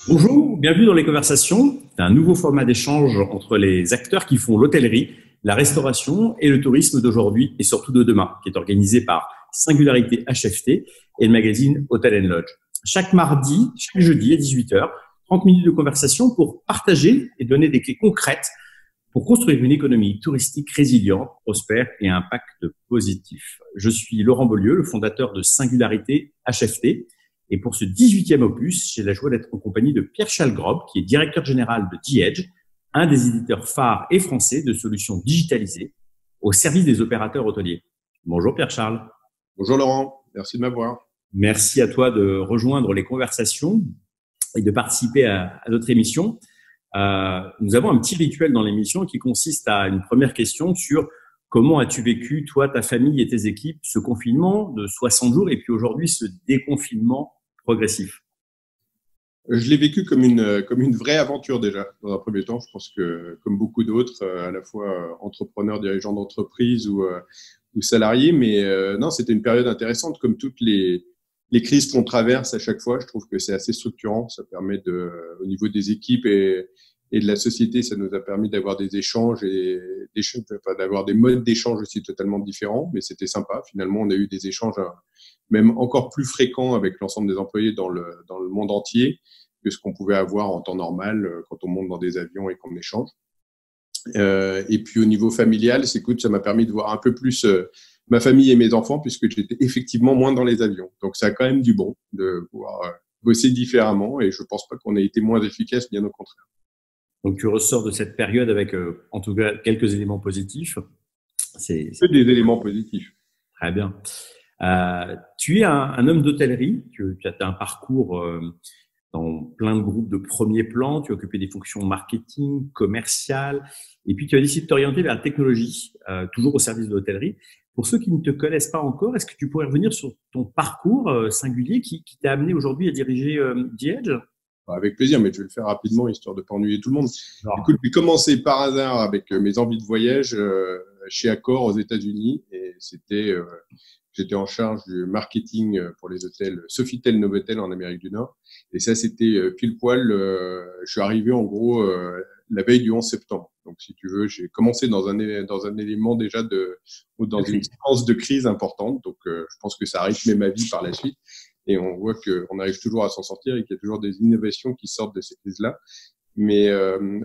Bonjour, bienvenue dans les conversations. C'est un nouveau format d'échange entre les acteurs qui font l'hôtellerie, la restauration et le tourisme d'aujourd'hui et surtout de demain, qui est organisé par Singularité HFT et le magazine Hotel & Lodge. Chaque mardi, chaque jeudi à 18h, 30 minutes de conversation pour partager et donner des clés concrètes pour construire une économie touristique résiliente, prospère et à impact positif. Je suis Laurent Beaulieu, le fondateur de Singularité HFT. Et pour ce 18e opus, j'ai la joie d'être en compagnie de Pierre-Charles Grob, qui est directeur général de The Edge, un des éditeurs phares et français de solutions digitalisées au service des opérateurs hôteliers. Bonjour Pierre-Charles. Bonjour Laurent, merci de m'avoir. Merci à toi de rejoindre les conversations et de participer à notre émission. Nous avons un petit rituel dans l'émission qui consiste à une première question sur comment as-tu vécu, toi, ta famille et tes équipes, ce confinement de 60 jours et puis aujourd'hui ce déconfinement progressif? Je l'ai vécu comme une vraie aventure déjà, dans un premier temps. Je pense que, comme beaucoup d'autres, à la fois entrepreneurs, dirigeants d'entreprise ou salariés, mais non, c'était une période intéressante, comme toutes les crises qu'on traverse à chaque fois. Je trouve que c'est assez structurant. Ça permet au niveau des équipes et de la société, ça nous a permis d'avoir des échanges d'avoir des modes d'échange aussi totalement différents, mais c'était sympa. Finalement, on a eu des échanges même encore plus fréquents avec l'ensemble des employés dans le monde entier que ce qu'on pouvait avoir en temps normal quand on monte dans des avions et qu'on échange. Et puis au niveau familial, ça m'a permis de voir un peu plus ma famille et mes enfants, puisque j'étais effectivement moins dans les avions. Donc ça a quand même du bon de pouvoir bosser différemment, et je pense pas qu'on ait été moins efficace, bien au contraire. Donc, tu ressors de cette période avec, en tout cas, quelques éléments positifs. C'est des éléments positifs. Très bien. Tu es un homme d'hôtellerie. Tu as un parcours dans plein de groupes de premier plan. Tu as occupé des fonctions marketing, commerciales. Et puis, tu as décidé de t'orienter vers la technologie, toujours au service de l'hôtellerie. Pour ceux qui ne te connaissent pas encore, est-ce que tu pourrais revenir sur ton parcours singulier qui t'a amené aujourd'hui à diriger The Edge? Avec plaisir, mais je vais le faire rapidement, histoire de ne pas ennuyer tout le monde. Écoute, j'ai commencé par hasard avec mes envies de voyage chez Accor aux États-Unis, et j'étais en charge du marketing pour les hôtels Sofitel, Novotel en Amérique du Nord. Et ça, c'était pile poil. Je suis arrivé en gros la veille du 11 septembre. Donc, si tu veux, j'ai commencé dans un élément déjà dans une séquence de crise importante. Donc, je pense que ça a rythmé ma vie par la suite. Et on voit qu'on arrive toujours à s'en sortir et qu'il y a toujours des innovations qui sortent de ces crises-là. Mais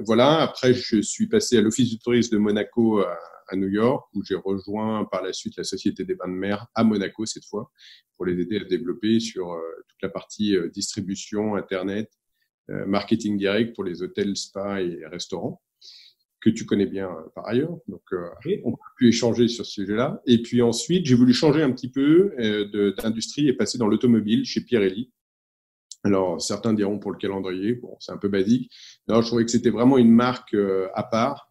voilà, après, je suis passé à l'Office du tourisme de Monaco à New York, où j'ai rejoint par la suite la Société des bains de mer à Monaco cette fois, pour les aider à se développer sur toute la partie distribution, Internet, marketing direct pour les hôtels, spas et restaurants, que tu connais bien par ailleurs. Donc, on peut plus échanger sur ce sujet-là. Et puis ensuite, j'ai voulu changer un petit peu d'industrie et passer dans l'automobile chez Pirelli. Alors, certains diront pour le calendrier, bon, c'est un peu basique. Alors, je trouvais que c'était vraiment une marque à part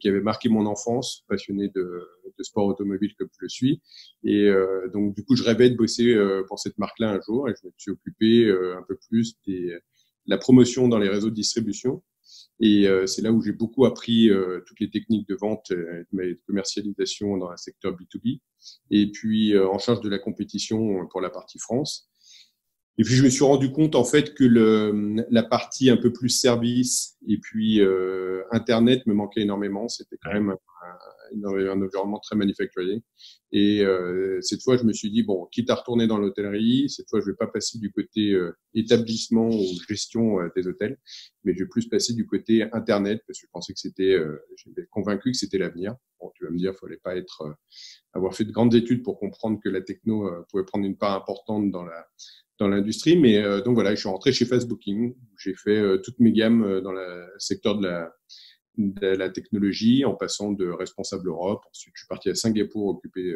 qui avait marqué mon enfance, passionné de sport automobile comme je le suis. Et donc, du coup, je rêvais de bosser pour cette marque-là un jour, et je me suis occupé un peu plus de la promotion dans les réseaux de distribution. Et c'est là où j'ai beaucoup appris toutes les techniques de vente et de commercialisation dans le secteur B2B. Et puis, en charge de la compétition pour la partie France. Et puis, je me suis rendu compte, en fait, que la partie un peu plus service et puis Internet me manquait énormément. C'était quand même un environnement très manufacturier. Et cette fois, je me suis dit, bon, quitte à retourner dans l'hôtellerie, cette fois, je vais pas passer du côté établissement ou gestion des hôtels, mais je vais plus passer du côté Internet, parce que je pensais que j'étais convaincu que c'était l'avenir. Bon, tu vas me dire, il fallait pas avoir fait de grandes études pour comprendre que la techno pouvait prendre une part importante dans l'industrie, mais donc voilà, je suis rentré chez Fastbooking, où j'ai fait toutes mes gammes dans le secteur de la technologie, en passant de responsable Europe. Ensuite, je suis parti à Singapour occuper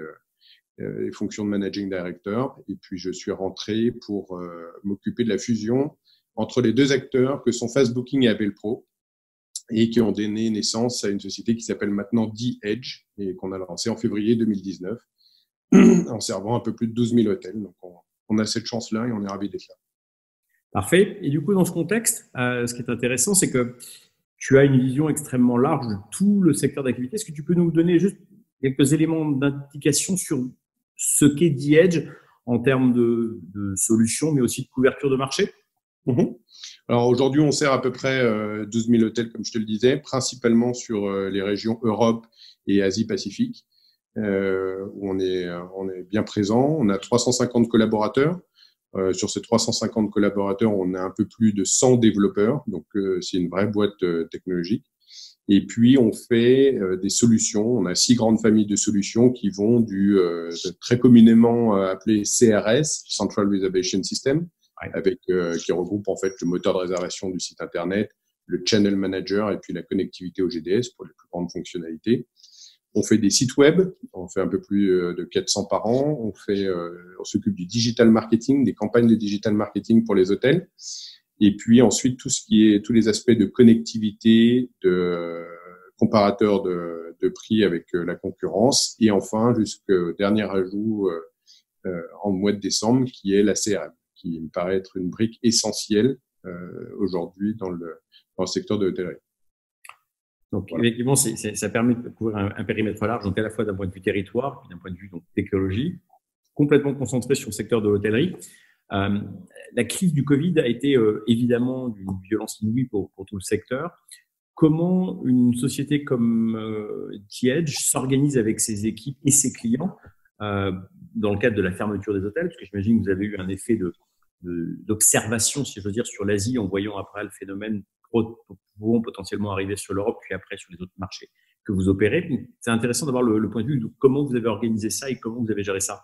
les fonctions de managing director, et puis je suis rentré pour m'occuper de la fusion entre les deux acteurs que sont Fastbooking et Abelpro, et qui ont donné naissance à une société qui s'appelle maintenant The Edge, et qu'on a lancée en février 2019, en servant un peu plus de 12 000 hôtels. Donc, on a cette chance-là et on est ravis d'être là. Parfait. Et du coup, dans ce contexte, ce qui est intéressant, c'est que tu as une vision extrêmement large de tout le secteur d'activité. Est-ce que tu peux nous donner juste quelques éléments d'indication sur ce qu'est The Edge en termes de solutions, mais aussi de couverture de marché? Mhm. Alors aujourd'hui, on sert à peu près 12 000 hôtels, comme je te le disais, principalement sur les régions Europe et Asie-Pacifique, où on est bien présent. On a 350 collaborateurs. Sur ces 350 collaborateurs, on a un peu plus de 100 développeurs, donc c'est une vraie boîte technologique. Et puis, on fait des solutions. On a 6 grandes familles de solutions qui vont du très communément appelé CRS, Central Reservation System, avec qui regroupe en fait le moteur de réservation du site internet, le channel manager et puis la connectivité au GDS pour les plus grandes fonctionnalités. On fait des sites web, on fait un peu plus de 400 par an. On s'occupe du digital marketing, des campagnes de digital marketing pour les hôtels. Et puis ensuite, tous les aspects de connectivité, de comparateur de prix avec la concurrence. Et enfin, jusqu'au dernier ajout en mois de décembre, qui est la CRM, qui me paraît être une brique essentielle aujourd'hui dans le secteur de l'hôtellerie. Donc, voilà. Effectivement, ça permet de couvrir un périmètre large, donc à la fois d'un point de vue territoire, puis d'un point de vue donc, technologie, complètement concentré sur le secteur de l'hôtellerie. La crise du Covid a été évidemment d'une violence inouïe pour tout le secteur. Comment une société comme TH s'organise avec ses équipes et ses clients dans le cadre de la fermeture des hôtels? Parce que j'imagine que vous avez eu un effet d'observation, si je veux dire, sur l'Asie en voyant après le phénomène pouvant potentiellement arriver sur l'Europe, puis après sur les autres marchés que vous opérez. C'est intéressant d'avoir le point de vue de comment vous avez organisé ça et comment vous avez géré ça.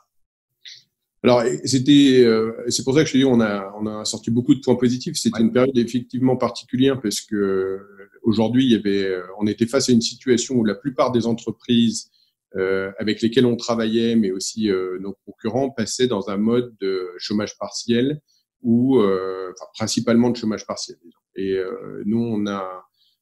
Alors, c'est pour ça que je te dis, on a sorti beaucoup de points positifs. C'était une période effectivement particulière parce que aujourd'hui, on était face à une situation où la plupart des entreprises avec lesquelles on travaillait, mais aussi nos concurrents, passaient dans un mode de chômage partiel ou principalement de chômage partiel. Et nous,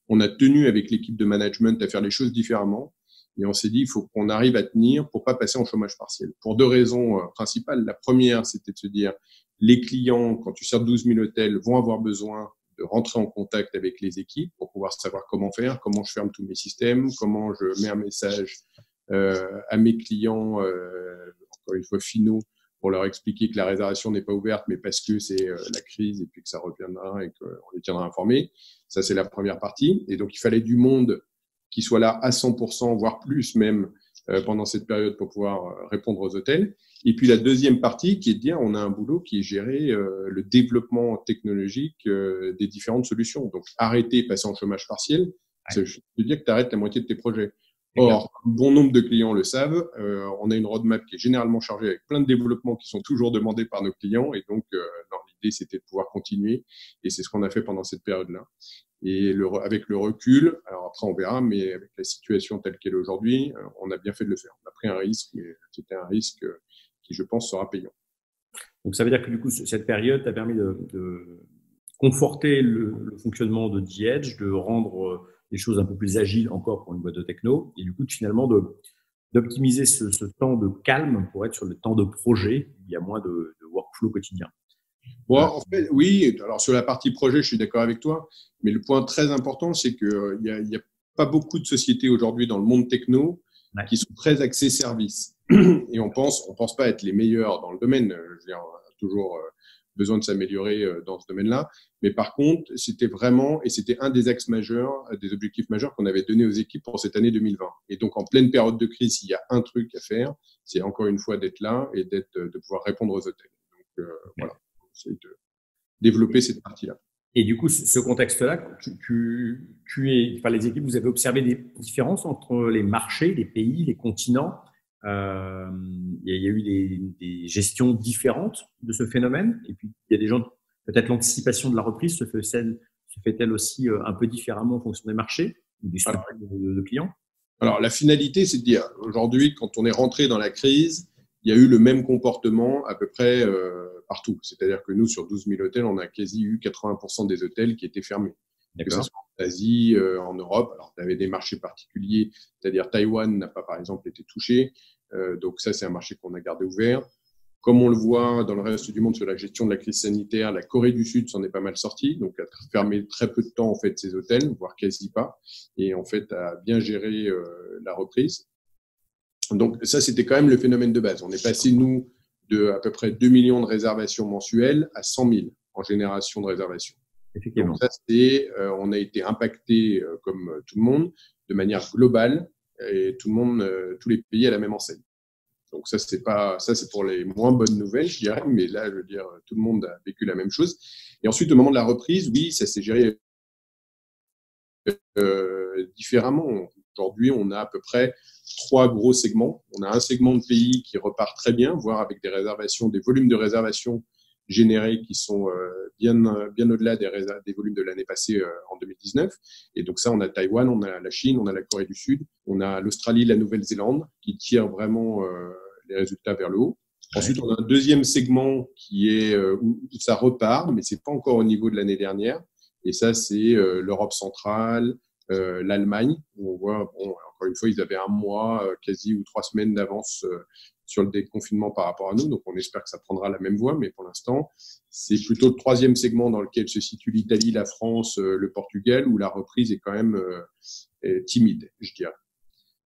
on a tenu avec l'équipe de management à faire les choses différemment. Et on s'est dit, il faut qu'on arrive à tenir pour pas passer en chômage partiel. Pour 2 raisons principales. La première, c'était de se dire, les clients, quand tu sers 12 000 hôtels, vont avoir besoin de rentrer en contact avec les équipes pour pouvoir savoir comment faire, comment je ferme tous mes systèmes, comment je mets un message à mes clients, encore une fois finaux, pour leur expliquer que la réservation n'est pas ouverte, mais parce que c'est la crise et puis que ça reviendra et qu'on les tiendra informés. Ça, c'est la première partie. Et donc, il fallait du monde qui soit là à 100%, voire plus même, pendant cette période pour pouvoir répondre aux hôtels. Et puis, la deuxième partie qui est de dire, on a un boulot qui est géré le développement technologique des différentes solutions. Donc, arrêter, passer en chômage partiel, ça veut dire que tu arrêtes la moitié de tes projets. Or, bon nombre de clients le savent. On a une roadmap qui est généralement chargée avec plein de développements qui sont toujours demandés par nos clients. Et donc, l'idée, c'était de pouvoir continuer. Et c'est ce qu'on a fait pendant cette période-là. Et avec le recul, alors après, on verra, mais avec la situation telle qu'elle est aujourd'hui, on a bien fait de le faire. On a pris un risque, mais c'était un risque qui, je pense, sera payant. Donc, ça veut dire que du coup, cette période t'a permis de conforter le fonctionnement de TH, de rendre les choses un peu plus agiles encore pour une boîte de techno, et du coup, finalement, d'optimiser ce temps de calme pour être sur le temps de projet. Il y a moins de workflow quotidien. Bon, en fait, oui. Alors, sur la partie projet, je suis d'accord avec toi. Mais le point très important, c'est qu'il y a pas beaucoup de sociétés aujourd'hui dans le monde techno qui sont très axées services. Et on pense pas être les meilleurs dans le domaine. Je veux dire, on a toujours besoin de s'améliorer dans ce domaine-là. Mais par contre, c'était un des axes majeurs, des objectifs majeurs qu'on avait donnés aux équipes pour cette année 2020. Et donc, en pleine période de crise, il y a un truc à faire, c'est encore une fois d'être là et de pouvoir répondre aux hôtels. Donc, voilà. C'est de développer cette partie-là. Et du coup, ce contexte-là, les équipes, vous avez observé des différences entre les marchés, les pays, les continents. Il y a eu des gestions différentes de ce phénomène. Et puis, il y a des gens, peut-être l'anticipation de la reprise se fait-elle aussi un peu différemment en fonction des marchés ou des structures de clients? Alors, la finalité, c'est de dire, aujourd'hui, quand on est rentré dans la crise, il y a eu le même comportement à peu près partout. C'est-à-dire que nous, sur 12 000 hôtels, on a quasi eu 80% des hôtels qui étaient fermés. Que ce soit en Asie, en Europe. Alors, tu avais des marchés particuliers, c'est-à-dire Taïwan n'a pas, par exemple, été touché. Donc ça, c'est un marché qu'on a gardé ouvert. Comme on le voit dans le reste du monde sur la gestion de la crise sanitaire, la Corée du Sud s'en est pas mal sortie, donc a fermé très peu de temps en fait ses hôtels, voire quasi pas, et en fait a bien géré la reprise. Donc ça, c'était quand même le phénomène de base. On est passé, nous, de à peu près 2 millions de réservations mensuelles à 100 000 en génération de réservations. Effectivement. Donc ça, on a été impacté comme tout le monde de manière globale et tout le monde, tous les pays à la même enseigne. Donc ça c'est pour les moins bonnes nouvelles, je dirais, mais là je veux dire tout le monde a vécu la même chose. Et ensuite au moment de la reprise, oui, ça s'est géré différemment. Aujourd'hui, on a à peu près 3 gros segments. On a un segment de pays qui repart très bien, voire avec des réservations, des volumes de réservations générés qui sont bien au-delà des volumes de l'année passée en 2019. Et donc ça, on a Taïwan, on a la Chine, on a la Corée du Sud, on a l'Australie, la Nouvelle-Zélande qui tirent vraiment les résultats vers le haut. Ensuite, on a un deuxième segment qui est où ça repart, mais c'est pas encore au niveau de l'année dernière. Et ça, c'est l'Europe centrale, l'Allemagne, où on voit, bon, encore une fois, ils avaient un mois quasi ou 3 semaines d'avance sur le déconfinement par rapport à nous. Donc, on espère que ça prendra la même voie. Mais pour l'instant, c'est plutôt le troisième segment dans lequel se situe l'Italie, la France, le Portugal, où la reprise est quand même timide, je dirais.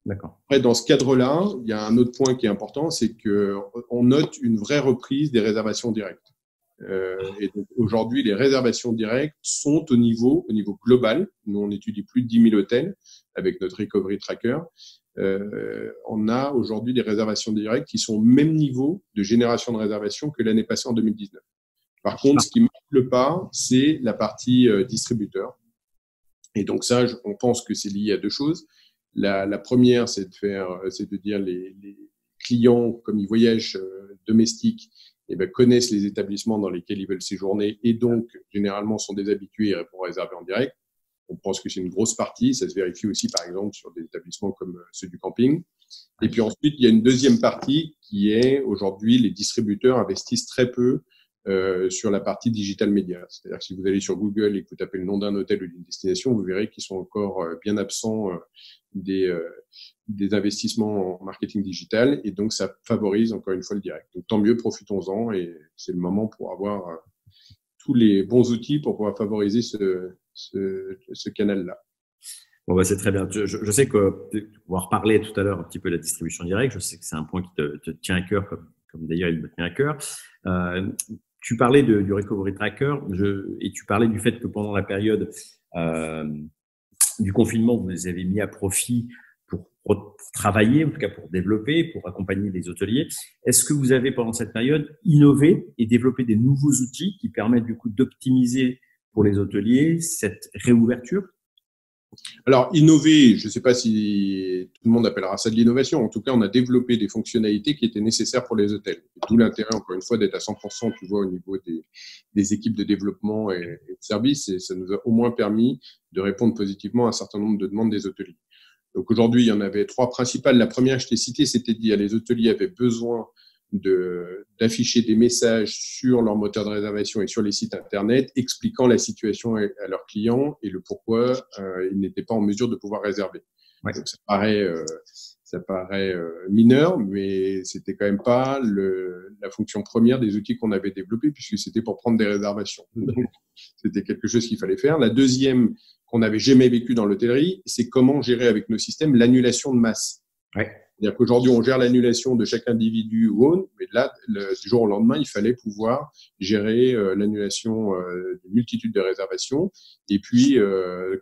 D'accord. Après, dans ce cadre-là, il y a un autre point qui est important, c'est qu'on note une vraie reprise des réservations directes. Et donc aujourd'hui, les réservations directes sont au niveau global. Nous, on étudie plus de 10 000 hôtels avec notre Recovery Tracker. On a aujourd'hui des réservations directes qui sont au même niveau de génération de réservations que l'année passée en 2019. Par contre, ce qui marque le pas, c'est la partie distributeur. Et donc ça, on pense que c'est lié à 2 choses. La première, c'est de dire les clients, comme ils voyagent domestiques, connaissent les établissements dans lesquels ils veulent séjourner et donc, généralement, sont des habitués et répondent réserver en direct. On pense que c'est une grosse partie. Ça se vérifie aussi, par exemple, sur des établissements comme ceux du camping. Et puis ensuite, il y a une deuxième partie qui est, aujourd'hui, les distributeurs investissent très peu sur la partie digital media. C'est-à-dire que si vous allez sur Google et que vous tapez le nom d'un hôtel ou d'une destination, vous verrez qu'ils sont encore bien absents des investissements en marketing digital, et donc ça favorise encore une fois le direct. Donc tant mieux, profitons-en, et c'est le moment pour avoir tous les bons outils pour pouvoir favoriser ce canal-là. Bon, c'est très bien. Je sais que on va reparler tout à l'heure un petit peu de la distribution directe. Je sais que c'est un point qui te tient à cœur, comme d'ailleurs il me tient à cœur. Tu parlais du Recovery Tracker et tu parlais du fait que pendant la période du confinement, vous les avez mis à profit pour travailler, en tout cas pour développer, pour accompagner les hôteliers. Est-ce que vous avez, pendant cette période, innové et développé des nouveaux outils qui permettent du coup d'optimiser pour les hôteliers cette réouverture? Alors, innover, je ne sais pas si tout le monde appellera ça de l'innovation. En tout cas, on a développé des fonctionnalités qui étaient nécessaires pour les hôtels. D'où l'intérêt, encore une fois, d'être à 100%, tu vois, au niveau des équipes de développement et de services. Et ça nous a au moins permis de répondre positivement à un certain nombre de demandes des hôteliers. Donc, aujourd'hui, il y en avait 3 principales. La première, je t'ai cité, c'était de dire les hôteliers avaient besoin d'afficher des messages sur leur moteur de réservation et sur les sites internet expliquant la situation à leurs clients et le pourquoi ils n'étaient pas en mesure de pouvoir réserver. Ouais. Donc ça paraît mineur, mais c'était quand même pas la fonction première des outils qu'on avait développés, puisque c'était pour prendre des réservations. Donc c'était quelque chose qu'il fallait faire. La deuxième qu'on n'avait jamais vécu dans l'hôtellerie, c'est comment gérer avec nos systèmes l'annulation de masse. Ouais. C'est-à-dire qu'aujourd'hui, on gère l'annulation de chaque individu ou autre, mais là, du jour au lendemain, il fallait pouvoir gérer l'annulation d'une multitude de réservations et puis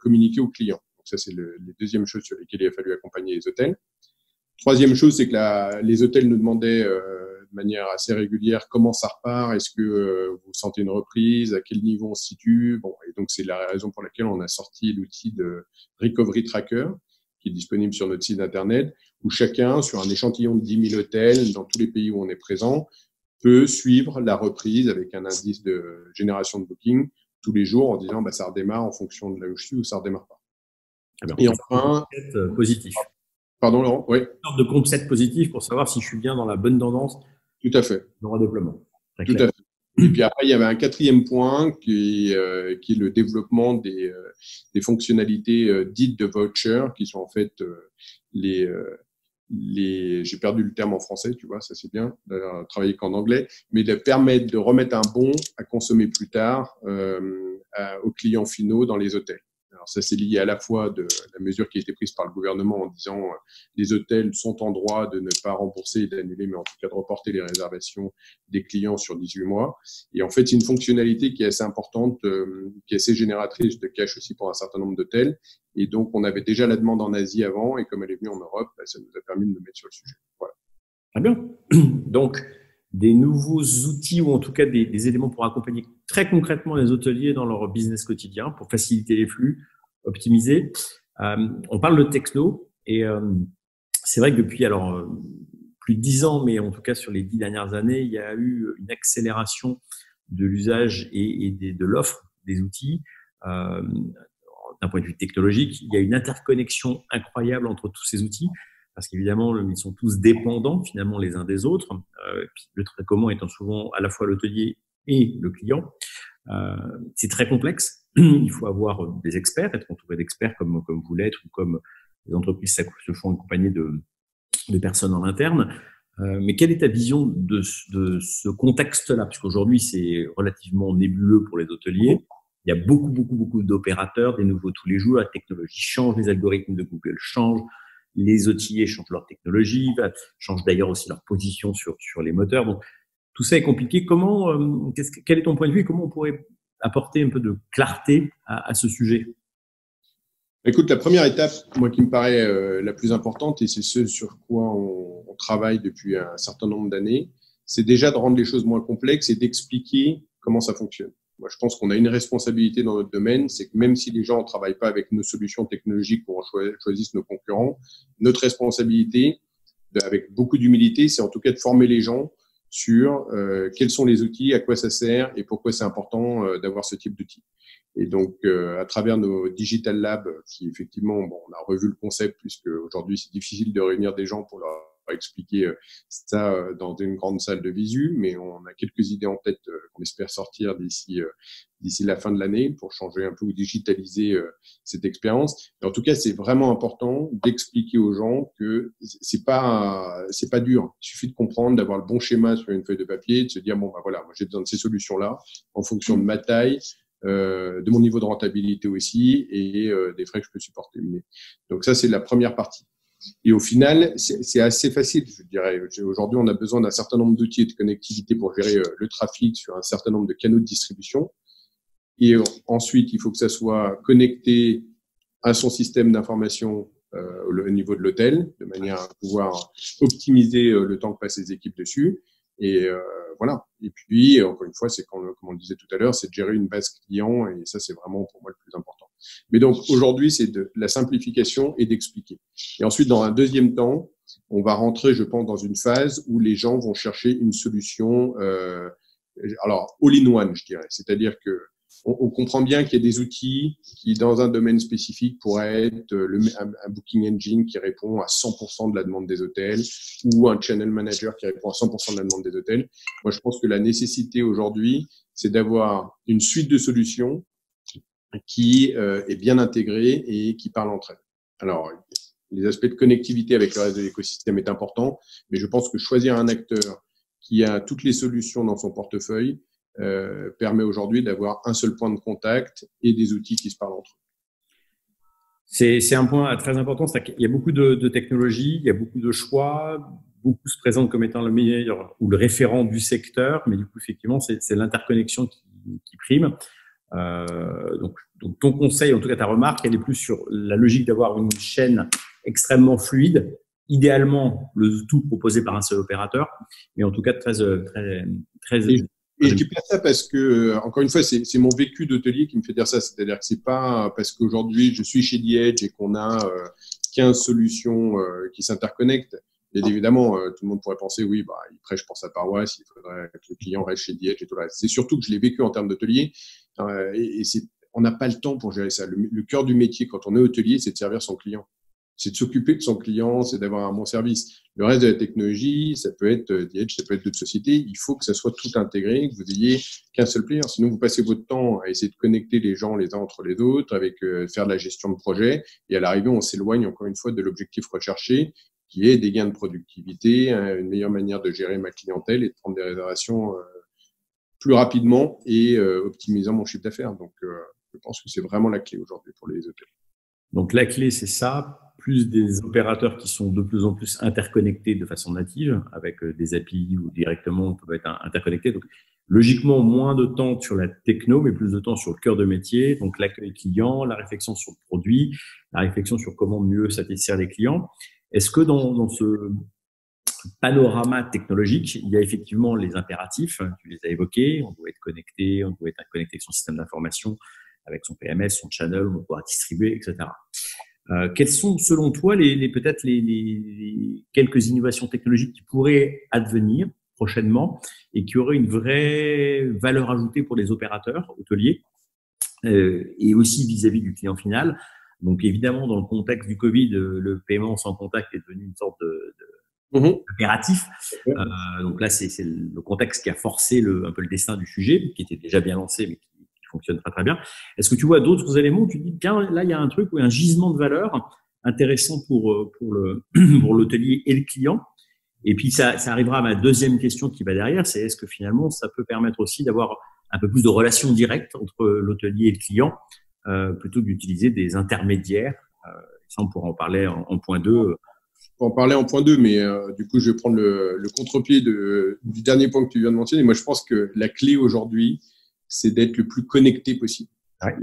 communiquer aux clients. Donc ça, c'est les deuxièmes choses sur lesquelles il a fallu accompagner les hôtels. Troisième chose, c'est que les hôtels nous demandaient de manière assez régulière comment ça repart, est-ce que vous sentez une reprise, à quel niveau on se situe. Bon, et donc c'est la raison pour laquelle on a sorti l'outil de Recovery Tracker, qui est disponible sur notre site internet, où chacun, sur un échantillon de 10 000 hôtels, dans tous les pays où on est présent, peut suivre la reprise avec un indice de génération de booking tous les jours en disant ça redémarre en fonction de là où je suis ou ça redémarre pas. Alors, et enfin, positif. Pardon, Laurent? Oui. Une sorte de concept positif pour savoir si je suis bien dans la bonne tendance. Tout à fait. Dans le développement. Tout à fait. Et puis après, il y avait un 4e point qui est le développement des fonctionnalités dites de voucher, qui sont en fait j'ai perdu le terme en français, tu vois, ça c'est bien, travailler qu'en anglais, mais de permettre de remettre un bon à consommer plus tard aux clients finaux dans les hôtels. Alors ça, c'est lié à la fois de la mesure qui a été prise par le gouvernement en disant les hôtels sont en droit de ne pas rembourser et d'annuler, mais en tout cas de reporter les réservations des clients sur 18 mois. Et en fait, c'est une fonctionnalité qui est assez importante, qui est assez génératrice de cash aussi pour un certain nombre d'hôtels. Et donc, on avait déjà la demande en Asie avant, et comme elle est venue en Europe, ça nous a permis de nous mettre sur le sujet. Voilà. Très bien. Donc, des nouveaux outils ou en tout cas des éléments pour accompagner très concrètement les hôteliers dans leur business quotidien, pour faciliter les flux, optimiser. On parle de techno et c'est vrai que depuis plus de 10 ans, mais en tout cas sur les 10 dernières années, il y a eu une accélération de l'usage et de l'offre des outils. D'un point de vue technologique, il y a une interconnexion incroyable entre tous ces outils. Parce qu'évidemment, ils sont tous dépendants finalement les uns des autres. Puis le très commun étant souvent à la fois l'hôtelier et le client. C'est très complexe. Il faut avoir des experts, être entouré d'experts comme vous l'êtes ou comme les entreprises se font accompagner de personnes en interne. Mais quelle est ta vision de ce contexte-là? Puisqu'aujourd'hui, c'est relativement nébuleux pour les hôteliers. Il y a beaucoup d'opérateurs, des nouveaux tous les jours. La technologie change, les algorithmes de Google changent. Les hôteliers changent leur technologie, changent d'ailleurs aussi leur position sur les moteurs. Donc, tout ça est compliqué. Quel est ton point de vue et comment on pourrait apporter un peu de clarté à ce sujet? Écoute, la première étape, moi, qui me paraît la plus importante, et c'est ce sur quoi on travaille depuis un certain nombre d'années, c'est déjà de rendre les choses moins complexes et d'expliquer comment ça fonctionne. Moi, je pense qu'on a une responsabilité dans notre domaine, c'est que même si les gens ne travaillent pas avec nos solutions technologiques ou choisissent nos concurrents, notre responsabilité, avec beaucoup d'humilité, c'est en tout cas de former les gens sur quels sont les outils, à quoi ça sert et pourquoi c'est important d'avoir ce type d'outils. Et donc, à travers nos Digital Labs, qui effectivement, on a revu le concept puisque aujourd'hui c'est difficile de réunir des gens pour leur expliquer ça dans une grande salle de visu, mais on a quelques idées en tête qu'on espère sortir d'ici la fin de l'année pour changer un peu ou digitaliser cette expérience. Et en tout cas, c'est vraiment important d'expliquer aux gens que c'est pas dur. Il suffit de comprendre, d'avoir le bon schéma sur une feuille de papier, de se dire bon voilà, moi j'ai besoin de ces solutions-là en fonction de ma taille. De mon niveau de rentabilité aussi et des frais que je peux supporter. Donc ça, c'est la première partie. Et au final, c'est assez facile, je dirais. Aujourd'hui, on a besoin d'un certain nombre d'outils et de connectivité pour gérer le trafic sur un certain nombre de canaux de distribution. Et ensuite, il faut que ça soit connecté à son système d'information au niveau de l'hôtel, de manière à pouvoir optimiser le temps que passent les équipes dessus. Et voilà. Et puis, encore une fois, c'est comme on le disait tout à l'heure, c'est de gérer une base client et ça, c'est vraiment pour moi le plus important. Mais donc, aujourd'hui, c'est de la simplification et d'expliquer. Et ensuite, dans un deuxième temps, on va rentrer, je pense, dans une phase où les gens vont chercher une solution, alors, all-in-one, je dirais. C'est-à-dire que on comprend bien qu'il y a des outils qui, dans un domaine spécifique, pourraient être un booking engine qui répond à 100% de la demande des hôtels ou un channel manager qui répond à 100% de la demande des hôtels. Moi, je pense que la nécessité aujourd'hui, c'est d'avoir une suite de solutions qui est bien intégrée et qui parle entre elles. Alors, les aspects de connectivité avec le reste de l'écosystème est important, mais je pense que choisir un acteur qui a toutes les solutions dans son portefeuille permet aujourd'hui d'avoir un seul point de contact et des outils qui se parlent entre eux. C'est un point très important. Il y a beaucoup de technologies, il y a beaucoup de choix, beaucoup se présentent comme étant le meilleur ou le référent du secteur, mais du coup, effectivement, c'est l'interconnexion qui prime. Donc, ton conseil, en tout cas ta remarque, elle est plus sur la logique d'avoir une chaîne extrêmement fluide, idéalement le tout proposé par un seul opérateur, mais en tout cas très. Et je dis pas ça parce que, encore une fois, c'est mon vécu d'hôtelier qui me fait dire ça. C'est-à-dire que c'est pas parce qu'aujourd'hui je suis chez The Edge et qu'on a 15 solutions qui s'interconnectent. Bien évidemment, tout le monde pourrait penser, oui, il prêche pour sa paroisse, il faudrait que le client reste chez The Edge et tout le reste. C'est surtout que je l'ai vécu en termes d'hôtelier on n'a pas le temps pour gérer ça. Le cœur du métier quand on est hôtelier, c'est de servir son client. C'est de s'occuper de son client, c'est d'avoir un bon service. Le reste de la technologie, ça peut être The Edge, ça peut être d'autres sociétés. Il faut que ça soit tout intégré, que vous ayez qu'un seul player. Sinon, vous passez votre temps à essayer de connecter les gens les uns entre les autres, avec faire de la gestion de projet. Et à l'arrivée, on s'éloigne encore une fois de l'objectif recherché, qui est des gains de productivité, une meilleure manière de gérer ma clientèle et de prendre des réservations plus rapidement et optimisant mon chiffre d'affaires. Donc, Je pense que c'est vraiment la clé aujourd'hui pour les hôtels. Donc la clé, c'est ça, plus des opérateurs qui sont de plus en plus interconnectés de façon native, avec des API ou directement on peut être interconnectés. Donc logiquement, moins de temps sur la techno, mais plus de temps sur le cœur de métier, donc l'accueil client, la réflexion sur le produit, la réflexion sur comment mieux satisfaire les clients. Est-ce que dans ce panorama technologique, il y a effectivement les impératifs, tu les as évoqués, on doit être connecté, on doit être connecté avec son système d'information, avec son PMS, son channel, on doit distribuer, etc. Quelles sont, selon toi, peut-être les quelques innovations technologiques qui pourraient advenir prochainement et qui auraient une vraie valeur ajoutée pour les opérateurs hôteliers et aussi vis-à-vis du client final? Donc, évidemment, dans le contexte du Covid, le paiement sans contact est devenu une sorte impératif. Donc là, c'est le contexte qui a forcé un peu le destin du sujet, qui était déjà bien lancé, mais qui fonctionne très très bien. Est-ce que tu vois d'autres éléments où tu te dis, tiens, là, il y a un truc, un gisement de valeur intéressant pour l'hôtelier et le client? Et puis, ça arrivera à ma deuxième question qui va derrière, c'est est-ce que finalement, ça peut permettre aussi d'avoir un peu plus de relations directes entre l'hôtelier et le client, plutôt que d'utiliser des intermédiaires. Ça, on pourra en parler en point 2. On va en parler en point 2, mais du coup, je vais prendre le contre-pied du dernier point que tu viens de mentionner. Moi, je pense que la clé aujourd'hui, c'est d'être le plus connecté possible. Ouais.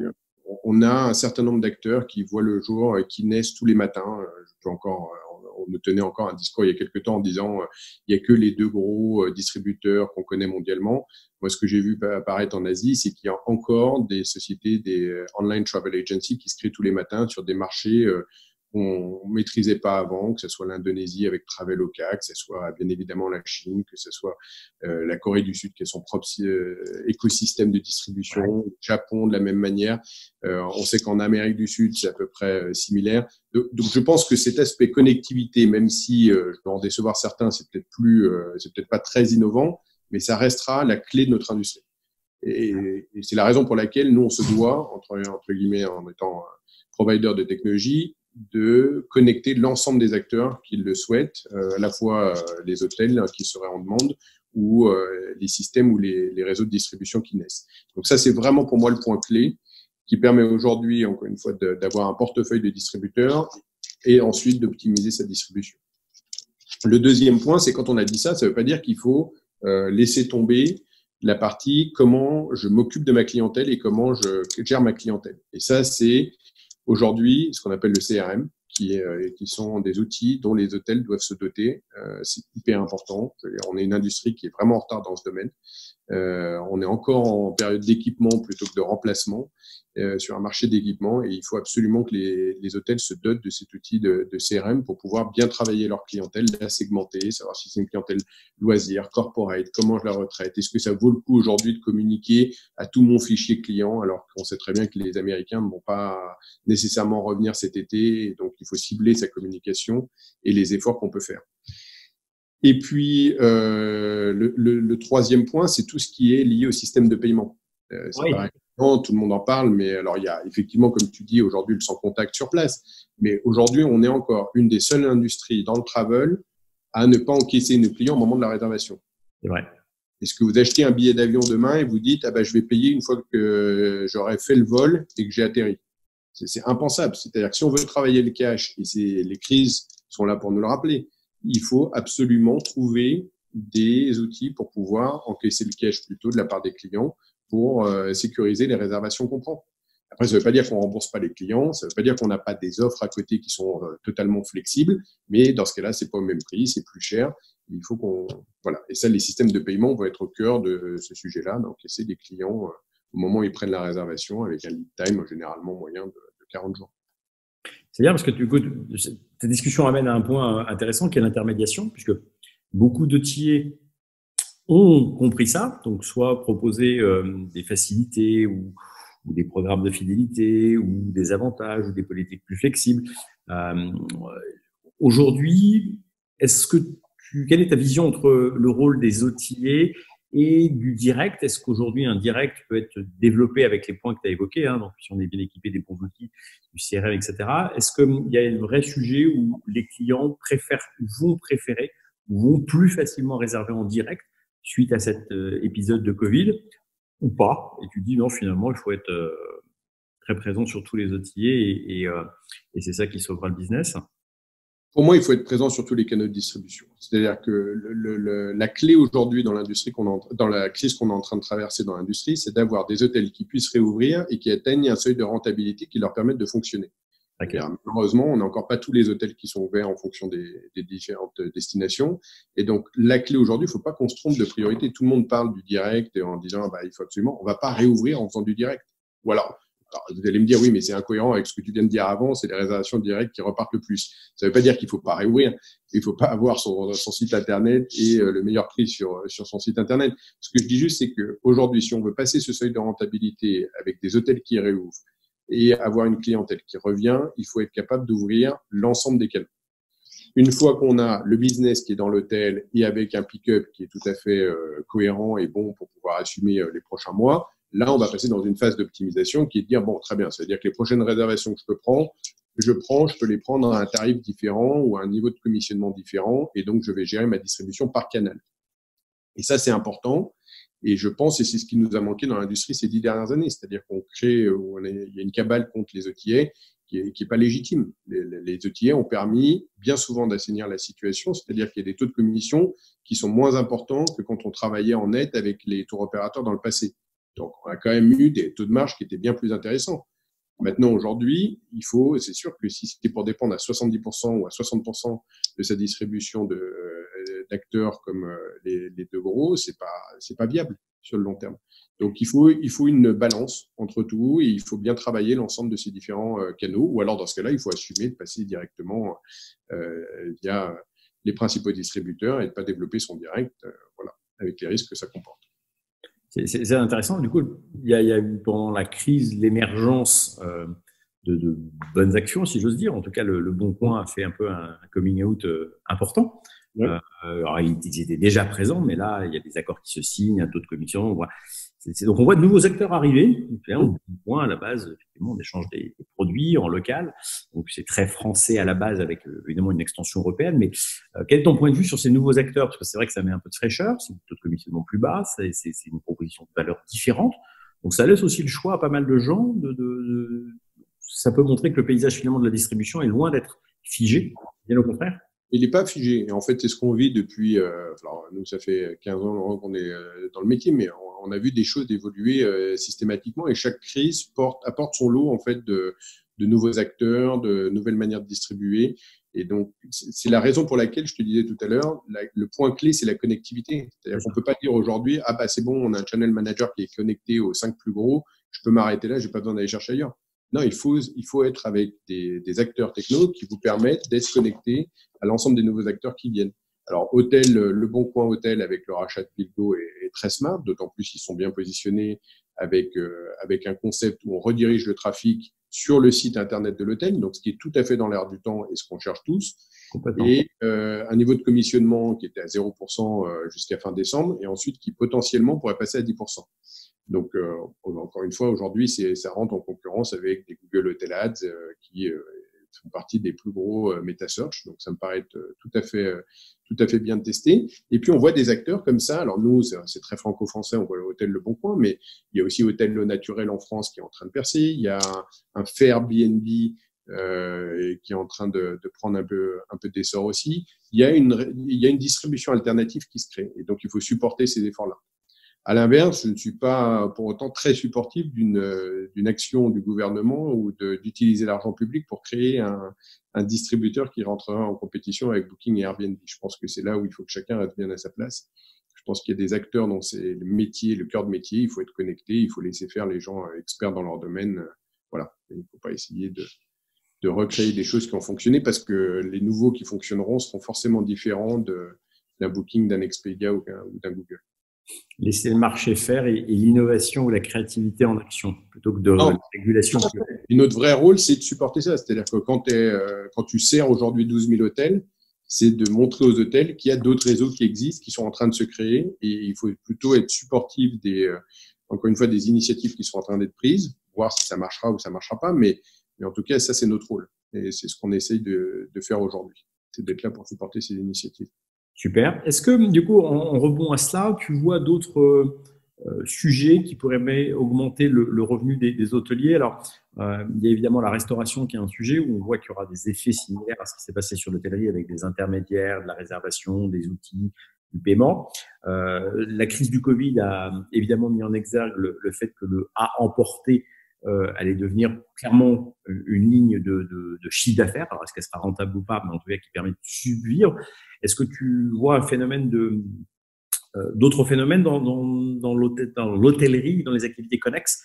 On a un certain nombre d'acteurs qui voient le jour, qui naissent tous les matins. On nous tenait encore un discours il y a quelques temps en disant il n'y a que les 2 gros distributeurs qu'on connaît mondialement. Moi, ce que j'ai vu apparaître en Asie, c'est qu'il y a encore des sociétés, des online travel agencies qui se créent tous les matins sur des marchés qu'on maîtrisait pas avant, que ce soit l'Indonésie avec Traveloka, que ce soit bien évidemment la Chine, que ce soit la Corée du Sud qui a son propre écosystème de distribution, le Japon de la même manière. On sait qu'en Amérique du Sud, c'est à peu près similaire. Donc, je pense que cet aspect connectivité, même si je peux en décevoir certains, c'est peut-être pas très innovant, mais ça restera la clé de notre industrie. Et c'est la raison pour laquelle nous, on se doit, entre guillemets, en étant provider de technologie, de connecter l'ensemble des acteurs qui le souhaitent, à la fois les hôtels qui seraient en demande ou les systèmes ou les réseaux de distribution qui naissent. Donc ça, c'est vraiment pour moi le point clé qui permet aujourd'hui, encore une fois, d'avoir un portefeuille de distributeurs et ensuite d'optimiser sa distribution. Le deuxième point, c'est quand on a dit ça, ça ne veut pas dire qu'il faut laisser tomber la partie comment je m'occupe de ma clientèle et comment je gère ma clientèle. Et ça, c'est aujourd'hui ce qu'on appelle le CRM, qui sont des outils dont les hôtels doivent se doter. C'est hyper important. On est une industrie qui est vraiment en retard dans ce domaine. On est encore en période d'équipement plutôt que de remplacement sur un marché d'équipement et il faut absolument que les hôtels se dotent de cet outil de CRM pour pouvoir bien travailler leur clientèle, la segmenter, savoir si c'est une clientèle loisir, corporate, comment je la retraite, est-ce que ça vaut le coup aujourd'hui de communiquer à tout mon fichier client alors qu'on sait très bien que les Américains ne vont pas nécessairement revenir cet été et donc il faut cibler sa communication et les efforts qu'on peut faire. Et puis, le troisième point, c'est tout ce qui est lié au système de paiement. C'est pareil, tout le monde en parle, mais alors il y a effectivement, comme tu dis, aujourd'hui le sans contact sur place. Mais aujourd'hui, on est encore une des seules industries dans le travel à ne pas encaisser nos clients au moment de la réservation. C'est vrai. Est-ce que vous achetez un billet d'avion demain et vous dites ah ben je vais payer une fois que j'aurai fait le vol et que j'ai atterri? C'est impensable. C'est-à-dire que si on veut travailler le cash, et les crises sont là pour nous le rappeler, il faut absolument trouver des outils pour pouvoir encaisser le cash plutôt de la part des clients pour sécuriser les réservations qu'on prend. Après, ça ne veut pas dire qu'on rembourse pas les clients, ça ne veut pas dire qu'on n'a pas des offres à côté qui sont totalement flexibles, mais dans ce cas-là, c'est pas au même prix, c'est plus cher. Il faut voilà. Et ça, les systèmes de paiement vont être au cœur de ce sujet-là, d'encaisser des clients au moment où ils prennent la réservation avec un lead time généralement moyen de 40 jours. C'est bien parce que du coup, cette discussion amène à un point intéressant qui est l'intermédiation, puisque beaucoup d'hôteliers ont compris ça, donc soit proposer des facilités ou des programmes de fidélité ou des avantages ou des politiques plus flexibles. Aujourd'hui, quelle est ta vision entre le rôle des hôteliers et du direct? Est-ce qu'aujourd'hui, un direct peut être développé avec les points que tu as évoqués, donc si on est bien équipé des bons outils, du CRM, etc. Est-ce qu'il y a un vrai sujet où les clients vont préférer ou vont plus facilement réserver en direct suite à cet épisode de Covid ou pas? Et tu dis non, finalement, il faut être très présent sur tous les outillets et c'est ça qui sauvera le business. Pour moi, il faut être présent sur tous les canaux de distribution. C'est-à-dire que la clé aujourd'hui dans l'industrie dans la crise qu'on est en train de traverser dans l'industrie, c'est d'avoir des hôtels qui puissent réouvrir et qui atteignent un seuil de rentabilité qui leur permette de fonctionner. Okay. Malheureusement, on n'a encore pas tous les hôtels qui sont ouverts en fonction des différentes destinations. Et donc, la clé aujourd'hui, il ne faut pas qu'on se trompe de priorité. Tout le monde parle du direct en disant, il faut absolument, on ne va pas réouvrir en faisant du direct. Ou alors, vous allez me dire, oui, mais c'est incohérent avec ce que tu viens de dire avant, c'est les réservations directes qui repartent le plus. Ça ne veut pas dire qu'il ne faut pas réouvrir. Il ne faut pas avoir son site Internet et le meilleur prix sur son site Internet. Ce que je dis juste, c'est qu'aujourd'hui, si on veut passer ce seuil de rentabilité avec des hôtels qui réouvrent et avoir une clientèle qui revient, il faut être capable d'ouvrir l'ensemble des canaux. Une fois qu'on a le business qui est dans l'hôtel et avec un pick-up qui est tout à fait cohérent et bon pour pouvoir assumer les prochains mois, là, on va passer dans une phase d'optimisation qui est de dire, bon, très bien, ça veut dire que les prochaines réservations que je peux les prendre à un tarif différent ou à un niveau de commissionnement différent et donc je vais gérer ma distribution par canal. Et ça, c'est important. Et je pense, et c'est ce qui nous a manqué dans l'industrie ces 10 dernières années, c'est-à-dire qu'on crée, il y a une cabale contre les OTA qui est pas légitime. Les OTA ont permis bien souvent d'assainir la situation, c'est-à-dire qu'il y a des taux de commission qui sont moins importants que quand on travaillait en net avec les tour opérateurs dans le passé. Donc, on a quand même eu des taux de marge qui étaient bien plus intéressants. Maintenant, aujourd'hui, c'est sûr que si c'était pour dépendre à 70% ou à 60% de sa distribution d'acteurs comme les deux gros, c'est pas viable sur le long terme. Donc, il faut une balance entre tout et il faut bien travailler l'ensemble de ces différents canaux. Ou alors, dans ce cas-là, il faut assumer de passer directement via les principaux distributeurs et de pas développer son direct, voilà, avec les risques que ça comporte. C'est intéressant. Du coup, il y a eu pendant la crise l'émergence de bonnes actions, si j'ose dire. En tout cas, le Bon Coin a fait un peu un coming out important. Ouais. Alors, ils étaient déjà présents, mais là, il y a des accords qui se signent, un taux de commission. Voilà. Donc, on voit de nouveaux acteurs arriver. Au Bon Coin, à la base, effectivement, on échange des produits en local. Donc, c'est très français à la base, avec évidemment une extension européenne. Mais quel est ton point de vue sur ces nouveaux acteurs? Parce que c'est vrai que ça met un peu de fraîcheur, c'est un taux de commissionnement plus bas, c'est une proposition de valeur différente. Donc, ça laisse aussi le choix à pas mal de gens. Ça peut montrer que le paysage finalement de la distribution est loin d'être figé, bien au contraire. Il n'est pas figé. Et en fait, c'est ce qu'on vit depuis, alors nous, ça fait 15 ans qu'on est dans le métier, mais on a vu des choses évoluer systématiquement et chaque crise apporte son lot, en fait, de nouveaux acteurs, de nouvelles manières de distribuer. Et donc, c'est la raison pour laquelle je te disais tout à l'heure, le point clé, c'est la connectivité. C'est-à-dire qu'on peut pas dire aujourd'hui, c'est bon, on a un channel manager qui est connecté aux 5 plus gros, je peux m'arrêter là, j'ai pas besoin d'aller chercher ailleurs. Non, il faut être avec des acteurs techno qui vous permettent d'être connectés à l'ensemble des nouveaux acteurs qui viennent. Alors, le Bon Coin Hôtel avec le rachat de Pilgo est très smart, d'autant plus qu'ils sont bien positionnés avec un concept où on redirige le trafic sur le site internet de l'hôtel, donc ce qui est tout à fait dans l'air du temps et ce qu'on cherche tous. Et un niveau de commissionnement qui était à 0% jusqu'à fin décembre et ensuite qui potentiellement pourrait passer à 10%. Donc, encore une fois, aujourd'hui, ça rentre en concurrence avec des Google Hotel Ads qui font partie des plus gros meta-search. Donc, ça me paraît tout à fait bien testé. Et puis, on voit des acteurs comme ça. Alors, nous, c'est très franco-français. On voit l'hôtel Le Bon Coin, mais il y a aussi Hôtel Le Naturel en France qui est en train de percer. Il y a un Airbnb qui est en train de prendre un peu d'essor aussi. Il y a une distribution alternative qui se crée. Et donc, il faut supporter ces efforts-là. À l'inverse, je ne suis pas pour autant très supportif d'une action du gouvernement ou d'utiliser l'argent public pour créer un distributeur qui rentrera en compétition avec Booking et Airbnb. Je pense que c'est là où il faut que chacun reste bien à sa place. Je pense qu'il y a des acteurs dont c'est le métier, le cœur de métier. Il faut être connecté, il faut laisser faire les gens experts dans leur domaine. Voilà. Et il ne faut pas essayer de recréer des choses qui ont fonctionné parce que les nouveaux qui fonctionneront seront forcément différents d'un Booking, d'un Expedia ou d'un Google. Laisser le marché faire et l'innovation ou la créativité en action plutôt que de la régulation. Et notre vrai rôle, c'est de supporter ça. C'est-à-dire que quand tu sers aujourd'hui 12 000 hôtels, c'est de montrer aux hôtels qu'il y a d'autres réseaux qui existent, qui sont en train de se créer et il faut plutôt être supportif encore une fois, des initiatives qui sont en train d'être prises, voir si ça marchera ou ça marchera pas. Mais en tout cas, ça, c'est notre rôle. Et c'est ce qu'on essaye de faire aujourd'hui. C'est d'être là pour supporter ces initiatives. Super. Est-ce que, du coup, en rebond à cela, tu vois d'autres sujets qui pourraient augmenter le revenu des hôteliers. Alors, il y a évidemment la restauration qui est un sujet où on voit qu'il y aura des effets similaires à ce qui s'est passé sur l'hôtellerie avec des intermédiaires, de la réservation, des outils, du paiement. La crise du Covid a évidemment mis en exergue le fait que le à emporter allait devenir clairement une ligne de chiffre d'affaires. Alors, est-ce qu'elle sera rentable ou pas, mais en tout cas qui permet de subvivre. Est-ce que tu vois un phénomène d'autres phénomènes dans l'hôtellerie, dans les activités connexes?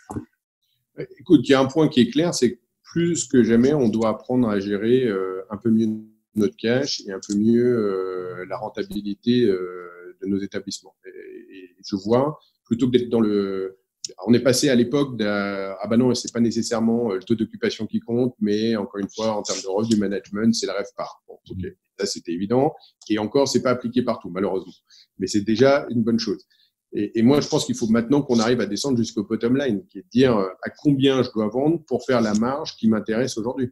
Écoute, il y a un point qui est clair, c'est que plus que jamais, on doit apprendre à gérer un peu mieux notre cash et un peu mieux la rentabilité de nos établissements. Et je vois, plutôt que d'être dans le... On est passé à l'époque ah ben non, c'est pas nécessairement le taux d'occupation qui compte, mais encore une fois, en termes de revenu management, c'est le RevPAR. Bon, ok, ça c'était évident. Et encore, c'est pas appliqué partout, malheureusement. Mais c'est déjà une bonne chose. Et moi, je pense qu'il faut maintenant qu'on arrive à descendre jusqu'au bottom line, qui est de dire à combien je dois vendre pour faire la marge qui m'intéresse aujourd'hui.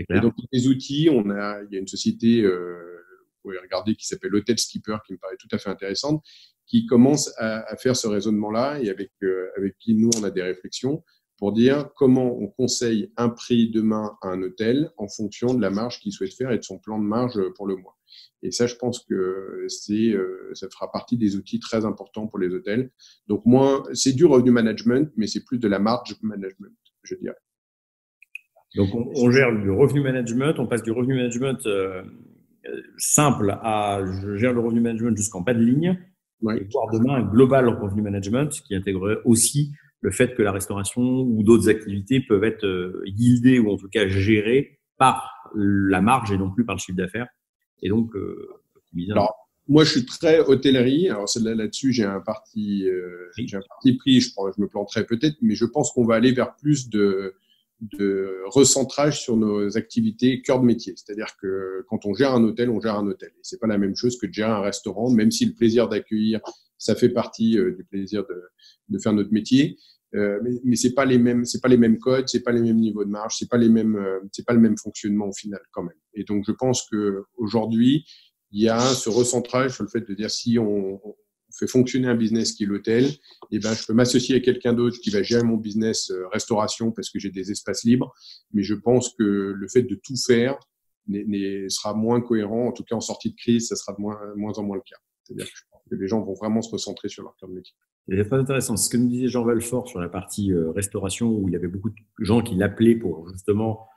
Et donc, les outils, il y a une société, vous pouvez regarder, qui s'appelle Hotel Skipper, qui me paraît tout à fait intéressante, qui commence à faire ce raisonnement-là et avec qui nous, on a des réflexions pour dire comment on conseille un prix demain à un hôtel en fonction de la marge qu'il souhaite faire et de son plan de marge pour le mois. Et ça, je pense que ça fera partie des outils très importants pour les hôtels. Donc, c'est du revenu management, mais c'est plus de la marge management, je dirais. Donc, on gère du revenu management, on passe du revenu management simple à je gère le revenu management jusqu'en bas de ligne, et voire demain un global revenu management qui intégrerait aussi le fait que la restauration ou d'autres activités peuvent être yieldées ou en tout cas gérées par la marge et non plus par le chiffre d'affaires. Et donc, alors, moi, je suis très hôtellerie. Alors, là-dessus, j'ai un parti pris. Je me planterai peut-être, mais je pense qu'on va aller vers plus de recentrage sur nos activités cœur de métier. C'est-à-dire que quand on gère un hôtel, on gère un hôtel. Et c'est pas la même chose que de gérer un restaurant, même si le plaisir d'accueillir, ça fait partie du plaisir de faire notre métier. Mais c'est pas les mêmes codes, c'est pas les mêmes niveaux de marge, c'est pas le même fonctionnement au final quand même. Et donc je pense que aujourd'hui il y a ce recentrage sur le fait de dire si on fait fonctionner un business qui est l'hôtel, et ben je peux m'associer à quelqu'un d'autre qui va gérer mon business restauration parce que j'ai des espaces libres. Mais je pense que le fait de tout faire sera moins cohérent. En tout cas en sortie de crise, ça sera de moins en moins le cas. C'est-à-dire que je pense que les gens vont vraiment se recentrer sur leur cœur de métier. C'est très intéressant. Ce que nous disait Jean Valfort sur la partie restauration, où il y avait beaucoup de gens qui l'appelaient pour justement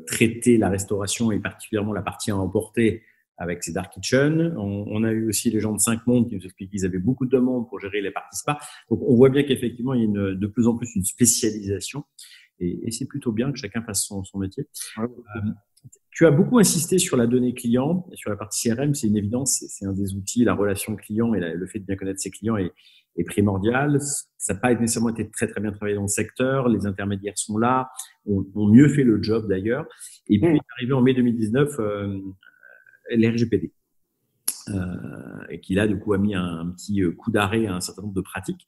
traiter la restauration et particulièrement la partie à emporter avec ces dark kitchens. On a eu aussi les gens de 5 Mondes qui nous expliquent qu'ils avaient beaucoup de demandes pour gérer les parties spa. Donc, on voit bien qu'effectivement, il y a de plus en plus une spécialisation et c'est plutôt bien que chacun fasse son métier. Ouais. Tu as beaucoup insisté sur la donnée client, sur la partie CRM, c'est une évidence, c'est un des outils, la relation client et le fait de bien connaître ses clients est primordial. Ça n'a pas nécessairement été très très bien travaillé dans le secteur, les intermédiaires sont là, ont mieux fait le job d'ailleurs. Et puis, arrivé en mai 2019, l'RGPD, et qui là, du coup, a mis un petit coup d'arrêt à un certain nombre de pratiques,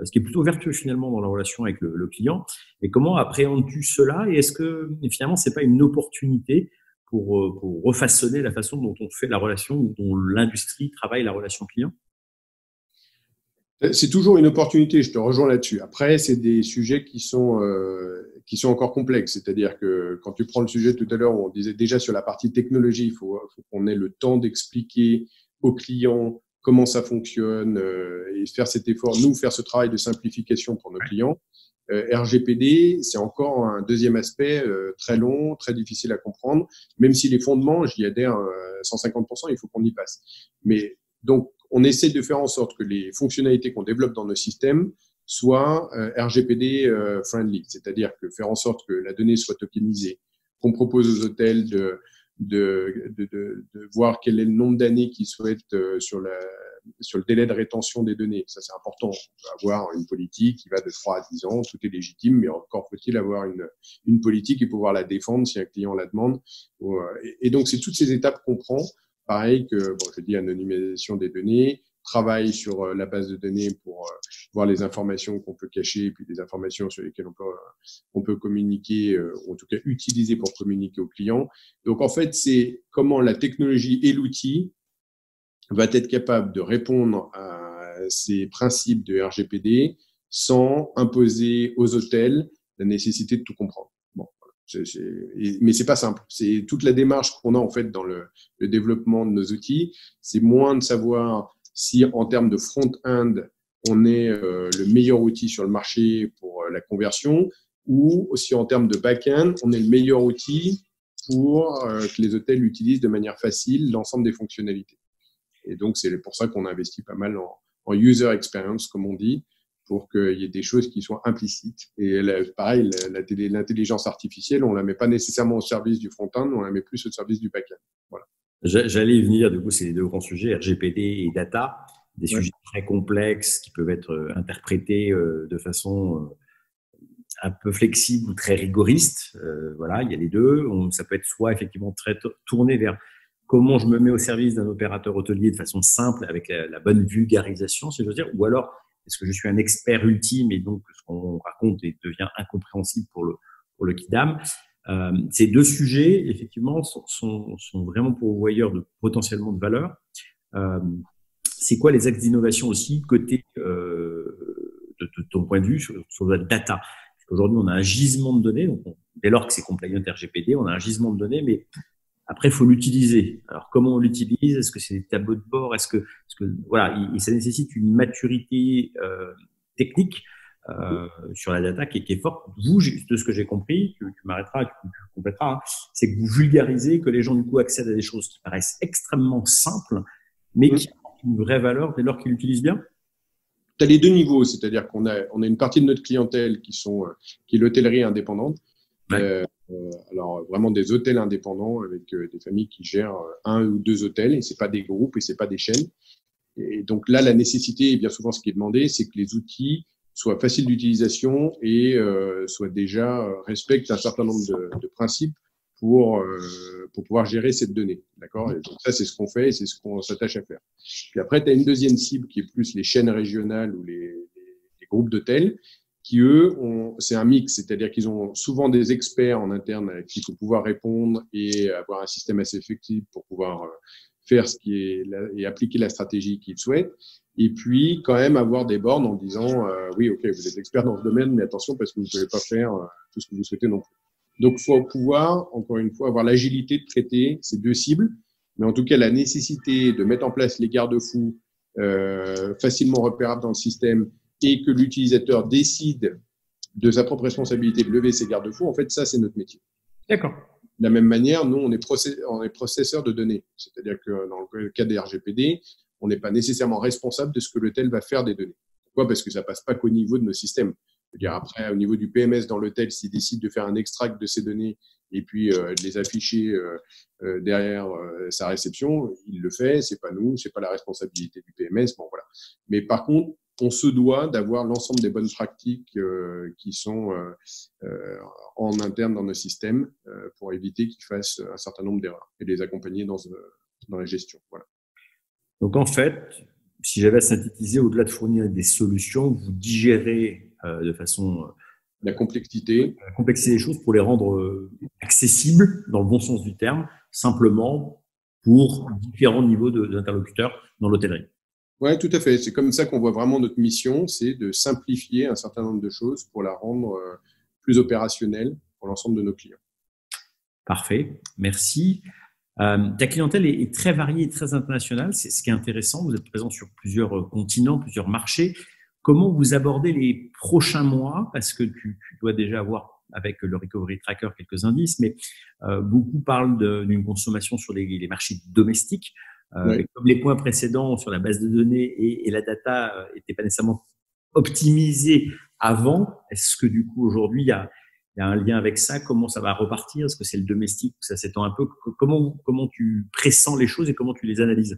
ce qui est plutôt vertueux finalement dans la relation avec le client. Et comment appréhendes-tu cela? Et est-ce que finalement, c'est pas une opportunité pour refaçonner la façon dont on fait la relation, dont l'industrie travaille la relation client? C'est toujours une opportunité, je te rejoins là-dessus. Après, c'est des sujets qui sont encore complexes. C'est-à-dire que quand tu prends le sujet tout à l'heure, on disait déjà sur la partie technologie, il faut qu'on ait le temps d'expliquer aux clients comment ça fonctionne et faire cet effort, nous, faire ce travail de simplification pour nos clients. RGPD, c'est encore un deuxième aspect très long, très difficile à comprendre. Même si les fondements, j'y adhère 150%, il faut qu'on y passe. Mais donc, on essaie de faire en sorte que les fonctionnalités qu'on développe dans nos systèmes soient RGPD friendly, c'est-à-dire que faire en sorte que la donnée soit tokenisée, qu'on propose aux hôtels de voir quel est le nombre d'années qu'ils souhaitent sur le délai de rétention des données. Ça, c'est important. On peut avoir une politique qui va de 3 à 10 ans, tout est légitime, mais encore faut-il avoir une politique et pouvoir la défendre si un client la demande. Et donc, c'est toutes ces étapes qu'on prend. Pareil que, je dis anonymisation des données, travail sur la base de données pour voir les informations qu'on peut cacher et puis des informations sur lesquelles on peut communiquer, ou en tout cas utiliser pour communiquer aux clients. Donc, en fait, c'est comment la technologie et l'outil va être capable de répondre à ces principes de RGPD sans imposer aux hôtels la nécessité de tout comprendre. Bon, voilà. Mais c'est pas simple. C'est toute la démarche qu'on a en fait dans le développement de nos outils. C'est moins de savoir si en termes de front-end on est le meilleur outil sur le marché pour la conversion, ou aussi en termes de back-end, on est le meilleur outil pour que les hôtels utilisent de manière facile l'ensemble des fonctionnalités. Et donc, c'est pour ça qu'on investit pas mal en user experience, comme on dit, pour qu'il y ait des choses qui soient implicites. Et pareil, l'intelligence artificielle, on la met pas nécessairement au service du front-end, on la met plus au service du back-end. Voilà. J'allais y venir, du coup, c'est les deux grands sujets, RGPD et data, des sujets très complexes qui peuvent être interprétés de façon un peu flexible ou très rigoriste. Voilà, il y a les deux. Ça peut être soit effectivement très tourné vers comment je me mets au service d'un opérateur hôtelier de façon simple avec la bonne vulgarisation, si je veux dire, ou alors est-ce que je suis un expert ultime et donc ce qu'on raconte devient incompréhensible pour le kidam. Ces deux sujets, effectivement, sont vraiment pourvoyeurs de potentiellement de valeur. C'est quoi les axes d'innovation aussi côté de ton point de vue sur la data? Parce qu'aujourd'hui, on a un gisement de données, donc dès lors que c'est compliant RGPD, on a un gisement de données, mais après, il faut l'utiliser. Alors, comment on l'utilise? Est-ce que c'est des tableaux de bord? Est-ce que voilà, ça nécessite une maturité technique sur la data qui est forte. Vous, de ce que j'ai compris, tu m'arrêteras, tu compléteras, hein, c'est que vous vulgarisez, que les gens du coup accèdent à des choses qui paraissent extrêmement simples, mais qui ont une vraie valeur dès lors qu'ils l'utilisent bien. Tu as les deux niveaux, c'est-à-dire qu'on a une partie de notre clientèle qui est l'hôtellerie indépendante. Ouais. Alors vraiment des hôtels indépendants avec des familles qui gèrent un ou deux hôtels, et c'est pas des groupes et c'est pas des chaînes. Et donc là, la nécessité, et bien souvent ce qui est demandé, c'est que les outils soient faciles d'utilisation et soient déjà respectent un certain nombre de principes pour pouvoir gérer cette donnée, d'accord. Et donc ça, c'est ce qu'on fait et c'est ce qu'on s'attache à faire. Puis après, tu as une deuxième cible qui est plus les chaînes régionales ou les groupes d'hôtels, qui eux c'est un mix, c'est-à-dire qu'ils ont souvent des experts en interne avec qui il faut pouvoir répondre et avoir un système assez effectif pour pouvoir faire ce qui est et appliquer la stratégie qu'ils souhaitent. Et puis quand même avoir des bornes en disant oui, ok, vous êtes expert dans ce domaine, mais attention parce que vous ne pouvez pas faire tout ce que vous souhaitez non plus. Donc il faut pouvoir, encore une fois, avoir l'agilité de traiter ces deux cibles, mais en tout cas la nécessité de mettre en place les garde-fous facilement repérables dans le système et que l'utilisateur décide de sa propre responsabilité de lever ses garde-fous, en fait, ça, c'est notre métier. D'accord. De la même manière, nous, on est processeur de données. C'est-à-dire que dans le cas des RGPD, on n'est pas nécessairement responsable de ce que l'hôtel va faire des données. Pourquoi? Parce que ça passe pas qu'au niveau de nos systèmes. Je veux dire, après, au niveau du PMS dans l'hôtel, s'il décide de faire un extract de ces données et puis de les afficher derrière sa réception, il le fait. C'est pas nous, c'est pas la responsabilité du PMS. Bon, voilà. Mais par contre, on se doit d'avoir l'ensemble des bonnes pratiques qui sont en interne dans nos systèmes pour éviter qu'ils fassent un certain nombre d'erreurs et les accompagner dans la gestion. Voilà. Donc en fait, si j'avais à synthétiser, au-delà de fournir des solutions, vous digérez de façon la complexité des choses pour les rendre accessibles dans le bon sens du terme, simplement pour différents niveaux d'interlocuteurs dans l'hôtellerie. Oui, tout à fait. C'est comme ça qu'on voit vraiment notre mission, c'est de simplifier un certain nombre de choses pour la rendre plus opérationnelle pour l'ensemble de nos clients. Parfait, merci. Ta clientèle est très variée et très internationale. C'est ce qui est intéressant. Vous êtes présent sur plusieurs continents, plusieurs marchés. Comment vous abordez les prochains mois? Parce que tu dois déjà avoir avec le Recovery Tracker quelques indices, mais beaucoup parlent d'une consommation sur les marchés domestiques. Oui. Comme les points précédents sur la base de données et la data n'étaient pas nécessairement optimisés avant, est-ce que du coup aujourd'hui il y a un lien avec ça? Comment ça va repartir? Est-ce que c'est le domestique? Ça s'étend un peu? Comment tu pressens les choses et comment tu les analyses?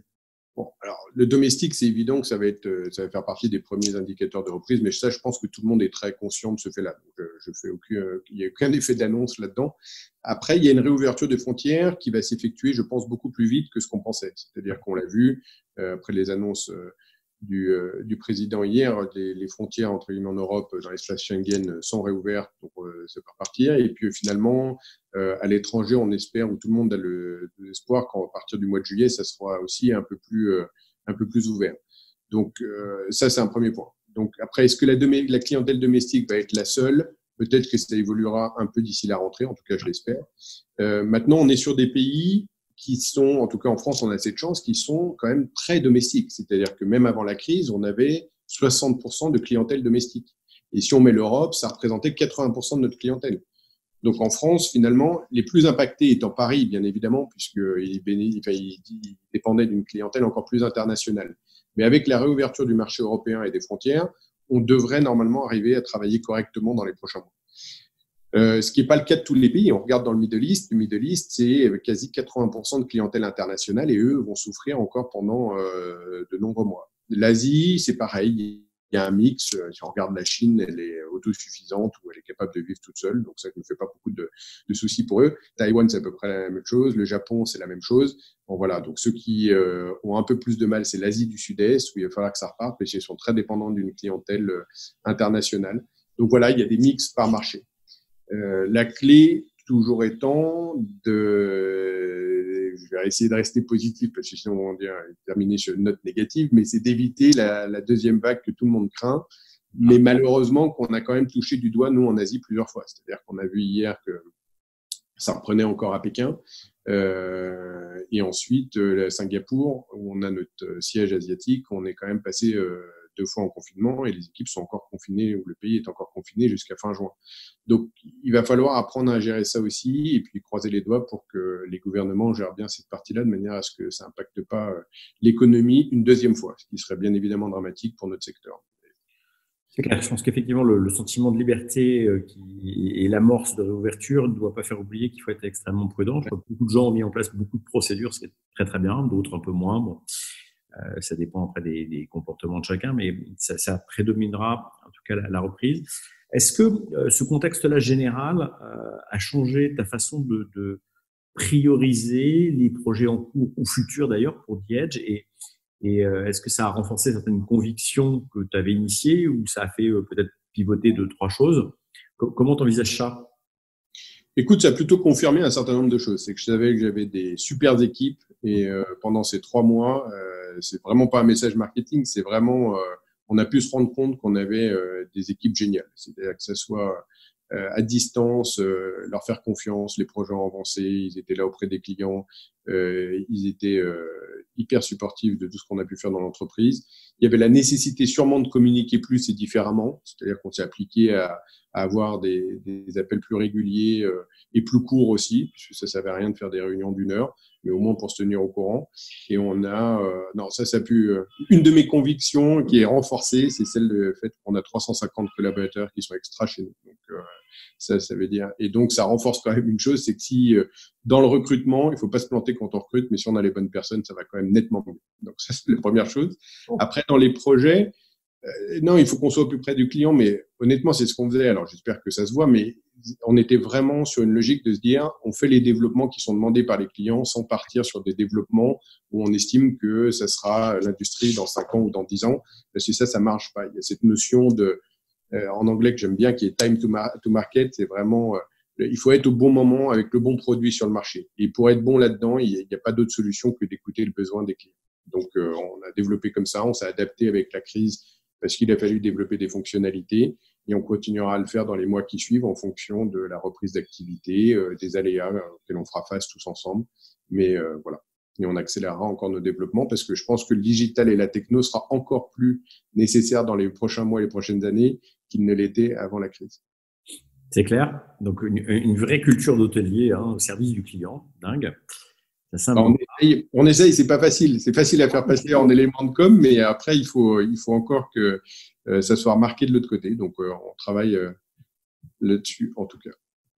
Bon, alors le domestique, c'est évident que ça va faire partie des premiers indicateurs de reprise, mais ça, je pense que tout le monde est très conscient de ce fait-là. Donc, il n'y a aucun effet d'annonce là-dedans. Après, il y a une réouverture des frontières qui va s'effectuer, je pense, beaucoup plus vite que ce qu'on pensait. C'est-à-dire qu'on l'a vu après les annonces du président hier, les frontières entre guillemets en Europe dans l'espace Schengen sont réouvertes, donc ça peut repartir. Et puis finalement, à l'étranger, on espère, ou tout le monde a l'espoir qu'à partir du mois de juillet, ça sera aussi un peu plus ouvert. Donc, ça, c'est un premier point. Donc, après, est-ce que la clientèle domestique va être la seule? Peut-être que ça évoluera un peu d'ici la rentrée, en tout cas, je l'espère. Maintenant, on est sur des pays qui sont, en tout cas en France, on a cette chance, qui sont quand même très domestiques. C'est-à-dire que même avant la crise, on avait 60% de clientèle domestique. Et si on met l'Europe, ça représentait 80% de notre clientèle. Donc en France, finalement, les plus impactés étant Paris, bien évidemment, puisqu'il dépendait d'une clientèle encore plus internationale. Mais avec la réouverture du marché européen et des frontières, on devrait normalement arriver à travailler correctement dans les prochains mois. Ce qui n'est pas le cas de tous les pays. On regarde dans le Middle East. Le Middle East, c'est quasi 80% de clientèle internationale et eux vont souffrir encore pendant de nombreux mois. L'Asie, c'est pareil. Il y a un mix. Si on regarde la Chine, elle est autosuffisante ou elle est capable de vivre toute seule. Donc, ça ne fait pas beaucoup de soucis pour eux. Taïwan, c'est à peu près la même chose. Le Japon, c'est la même chose. Bon, voilà. Donc, ceux qui ont un peu plus de mal, c'est l'Asie du Sud-Est où il va falloir que ça reparte parce qu'ils sont très dépendants d'une clientèle internationale. Donc, voilà, il y a des mix par marché. La clé, toujours étant je vais essayer de rester positif parce que sinon on va terminer sur une note négative, mais c'est d'éviter la deuxième vague que tout le monde craint, mais malheureusement qu'on a quand même touché du doigt, nous, en Asie, plusieurs fois. C'est-à-dire qu'on a vu hier que ça reprenait encore à Pékin, et ensuite, à Singapour, où on a notre siège asiatique, on est quand même passé 2 fois en confinement et les équipes sont encore confinées, ou le pays est encore confiné jusqu'à fin juin. Donc, il va falloir apprendre à gérer ça aussi et puis croiser les doigts pour que les gouvernements gèrent bien cette partie-là de manière à ce que ça n'impacte pas l'économie une deuxième fois, ce qui serait bien évidemment dramatique pour notre secteur. C'est clair, je pense qu'effectivement, le sentiment de liberté et l'amorce de réouverture ne doit pas faire oublier qu'il faut être extrêmement prudent. Je crois que beaucoup de gens ont mis en place beaucoup de procédures, ce qui est très très bien, d'autres un peu moins. Bon. Ça dépend après des comportements de chacun, mais ça prédominera en tout cas la reprise. Est-ce que ce contexte-là général a changé ta façon de prioriser les projets en cours ou futurs d'ailleurs pour The Edge et est-ce que ça a renforcé certaines convictions que tu avais initiées ou ça a fait peut-être pivoter 2-3 choses? Comment tu envisages ça? Écoute, ça a plutôt confirmé un certain nombre de choses. C'est que je savais que j'avais des super équipes et pendant ces 3 mois, c'est vraiment pas un message marketing, c'est vraiment, on a pu se rendre compte qu'on avait des équipes géniales. C'est-à-dire que ça soit à distance, leur faire confiance, les projets ont avancé, ils étaient là auprès des clients, ils étaient hyper supportifs de tout ce qu'on a pu faire dans l'entreprise. Il y avait la nécessité sûrement de communiquer plus et différemment, c'est-à-dire qu'on s'est appliqué à avoir des appels plus réguliers et plus courts aussi, puisque ça ne servait à rien de faire des réunions d'1 heure, mais au moins pour se tenir au courant. Et on a, non, ça a pu, une de mes convictions qui est renforcée, c'est celle du fait qu'on a 350 collaborateurs qui sont extra chez nous. Donc, ça veut dire, et donc ça renforce quand même une chose, c'est que si dans le recrutement, il faut pas se planter quand on recrute, mais si on a les bonnes personnes, ça va quand même nettement mieux. Donc ça, c'est la première chose. Après, dans les projets, non, il faut qu'on soit au plus près du client, mais honnêtement, c'est ce qu'on faisait. Alors, j'espère que ça se voit, mais on était vraiment sur une logique de se dire, on fait les développements qui sont demandés par les clients sans partir sur des développements où on estime que ça sera l'industrie dans 5 ans ou dans 10 ans, parce que ça marche pas. Il y a cette notion de, en anglais que j'aime bien, qui est time to market. C'est vraiment, il faut être au bon moment avec le bon produit sur le marché. Et pour être bon là-dedans, il n'y a pas d'autre solution que d'écouter le besoin des clients. Donc, on a développé comme ça, on s'est adapté avec la crise parce qu'il a fallu développer des fonctionnalités et on continuera à le faire dans les mois qui suivent en fonction de la reprise d'activité, des aléas auxquels on fera face tous ensemble. Mais voilà. Et on accélérera encore nos développements parce que je pense que le digital et la techno sera encore plus nécessaire dans les prochains mois et les prochaines années qu'il ne l'était avant la crise. C'est clair. Donc, une vraie culture d'hôtelier au service du client. Dingue. On essaye, c'est pas facile. C'est facile à faire passer en élément de com, mais après, il faut encore que ça soit remarqué de l'autre côté. Donc, on travaille là-dessus, en tout cas.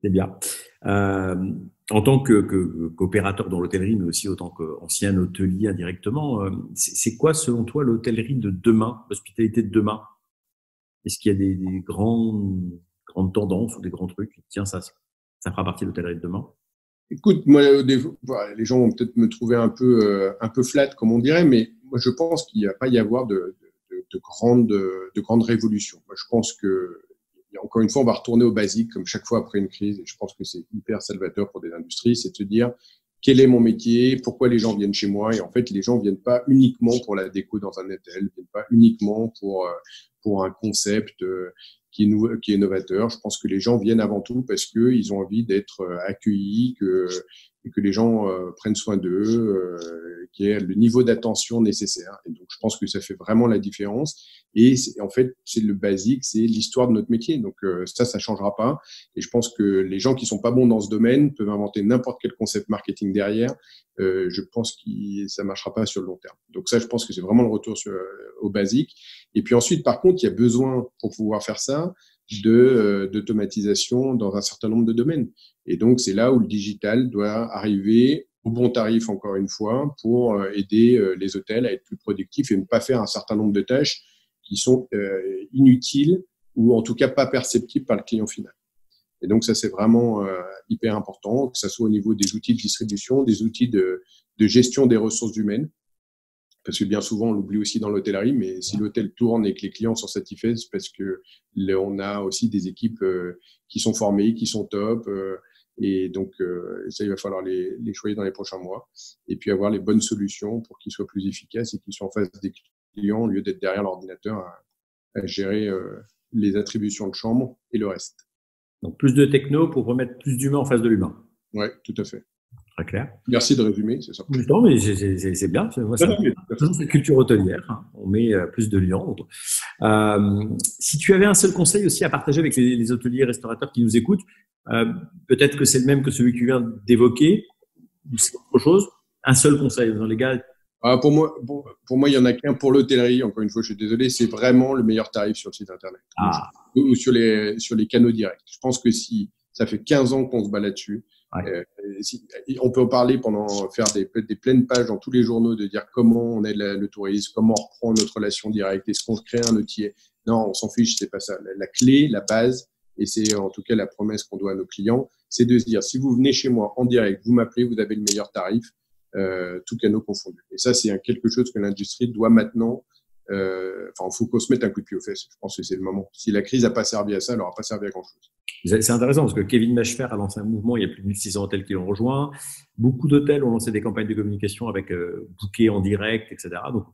C'est bien. En tant qu'opérateur dans l'hôtellerie, mais aussi en tant qu'ancien hôtelier indirectement, c'est quoi, selon toi, l'hôtellerie de demain, l'hospitalité de demain? Est-ce qu'il y a des grandes tendances ou des grands trucs? Tiens, ça fera partie de l'hôtellerie de demain. Écoute, moi, les gens vont peut-être me trouver un peu flat, comme on dirait, mais moi, je pense qu'il n'y va pas y avoir de grandes révolutions. Moi, je pense que, encore une fois, on va retourner au basique, comme chaque fois après une crise, et je pense que c'est hyper salvateur pour des industries, c'est de se dire, quel est mon métier, pourquoi les gens viennent chez moi. Et en fait, les gens viennent pas uniquement pour la déco dans un hôtel, ils viennent pas uniquement pour un concept qui est novateur. Je pense que les gens viennent avant tout parce que ils ont envie d'être accueillis, et que les gens prennent soin d'eux, qu'il y ait le niveau d'attention nécessaire. Et donc, je pense que ça fait vraiment la différence. Et en fait, c'est le basique, c'est l'histoire de notre métier. Donc, ça changera pas. Et je pense que les gens qui sont pas bons dans ce domaine peuvent inventer n'importe quel concept marketing derrière. Je pense que ça marchera pas sur le long terme. Donc ça, je pense que c'est vraiment le retour au basique. Et puis ensuite, par contre, il y a besoin, pour pouvoir faire ça, d'automatisation dans un certain nombre de domaines. Et donc, c'est là où le digital doit arriver au bon tarif, encore une fois, pour aider les hôtels à être plus productifs et ne pas faire un certain nombre de tâches qui sont inutiles ou en tout cas pas perceptibles par le client final. Et donc, ça, c'est vraiment hyper important, que ce soit au niveau des outils de distribution, des outils de gestion des ressources humaines. Parce que bien souvent, on l'oublie aussi dans l'hôtellerie, mais si l'hôtel tourne et que les clients sont satisfaits, c'est parce que on a aussi des équipes qui sont formées, qui sont top. Et donc, ça, il va falloir les choisir dans les prochains mois. Et puis, avoir les bonnes solutions pour qu'ils soient plus efficaces et qu'ils soient en face des clients au lieu d'être derrière l'ordinateur à gérer les attributions de chambre et le reste. Donc, plus de techno pour remettre plus d'humain en face de l'humain. Oui, tout à fait. Très clair. Merci de résumer, c'est ça. Non, mais c'est bien. Moi, c'est culture hôtelière. Hein. On met plus de liens. Si tu avais un seul conseil aussi à partager avec les hôteliers et restaurateurs qui nous écoutent, peut-être que c'est le même que celui que tu viens d'évoquer, ou c'est autre chose. Un seul conseil, dans les gars. Pour moi, il y en a qu'un pour l'hôtellerie. Encore une fois, je suis désolé, c'est vraiment le meilleur tarif sur le site internet ou sur les canaux directs. Je pense que si ça fait 15 ans qu'on se bat là-dessus, on peut en parler faire des pleines pages dans tous les journaux de dire comment on aide le tourisme, comment on reprend notre relation directe, est-ce qu'on crée un outil. Non, on s'en fiche, c'est pas ça. La clé, la base, et c'est en tout cas la promesse qu'on doit à nos clients, c'est de se dire si vous venez chez moi en direct, vous m'appelez, vous avez le meilleur tarif. Tout canaux confondus. Et ça, c'est quelque chose que l'industrie doit maintenant. Il faut qu'on se mette un coup de pied aux fesses. Je pense que c'est le moment. Si la crise n'a pas servi à ça, elle n'aura pas servi à grand-chose. C'est intéressant parce que Kevin Machefer a lancé un mouvement. Il y a plus de 1600 hôtels qui l'ont rejoint. Beaucoup d'hôtels ont lancé des campagnes de communication avec booker en direct, etc. Donc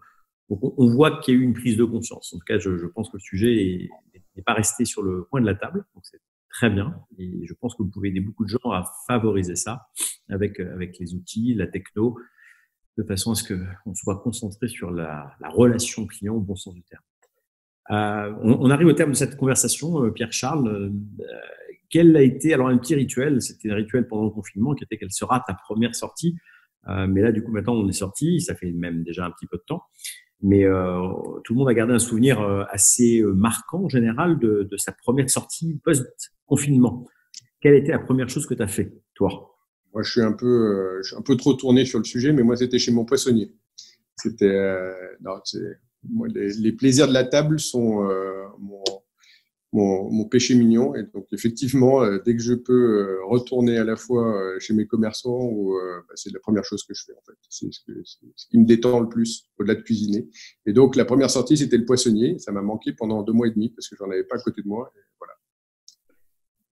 on voit qu'il y a eu une prise de conscience. En tout cas, je pense que le sujet n'est pas resté sur le coin de la table. Donc c'est très bien. Et je pense que vous pouvez aider beaucoup de gens à favoriser ça avec les outils, la techno, de façon à ce qu'on soit concentré sur la relation client au bon sens du terme. On arrive au terme de cette conversation, Pierre-Charles. Quel a été, alors un petit rituel, c'était un rituel pendant le confinement, qui était quelle sera ta première sortie. Mais là, du coup, maintenant, on est sorti, ça fait même déjà un petit peu de temps. Mais tout le monde a gardé un souvenir assez marquant en général de sa première sortie post-confinement. Quelle était la première chose que tu as fait, toi? Moi, je suis un peu trop tourné sur le sujet, mais moi, c'était chez mon poissonnier. C'était moi, les plaisirs de la table sont mon péché mignon. Et donc, effectivement, dès que je peux retourner à la fois chez mes commerçants, c'est la première chose que je fais, en fait. C'est ce qui me détend le plus, au-delà de cuisiner. Et donc, la première sortie, c'était le poissonnier. Ça m'a manqué pendant 2 mois et demi parce que j'en avais pas à côté de moi. Et voilà.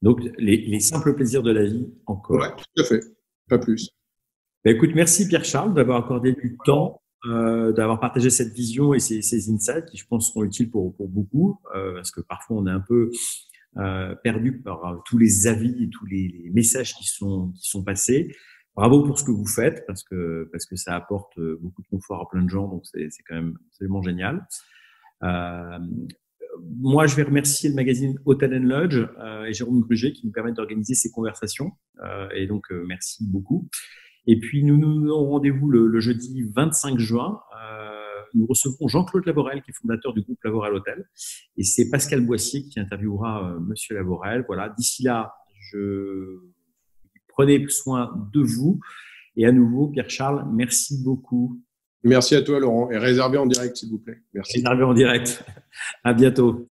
Donc, les simples plaisirs de la vie encore. Ouais, tout à fait. Pas plus. Écoute, merci Pierre-Charles d'avoir accordé du temps, d'avoir partagé cette vision et ces insights qui, je pense, seront utiles pour beaucoup, parce que parfois on est un peu perdu par tous les avis et tous les messages qui sont passés. Bravo pour ce que vous faites, parce que ça apporte beaucoup de confort à plein de gens, donc c'est quand même absolument génial. Moi, je vais remercier le magazine Hotel & Lodge et Jérôme Gruget qui nous permettent d'organiser ces conversations. Et donc, merci beaucoup. Et puis, nous donnons rendez-vous le jeudi 25 juin. Nous recevrons Jean-Claude Lavorel, qui est fondateur du groupe Lavorel Hôtel. Et c'est Pascal Boissier qui interviewera Monsieur Lavorel. Voilà. D'ici là, prenez soin de vous. Et à nouveau, Pierre-Charles, merci beaucoup. Merci à toi, Laurent. Et réservez en direct, s'il vous plaît. Merci. Réservez en direct. À bientôt.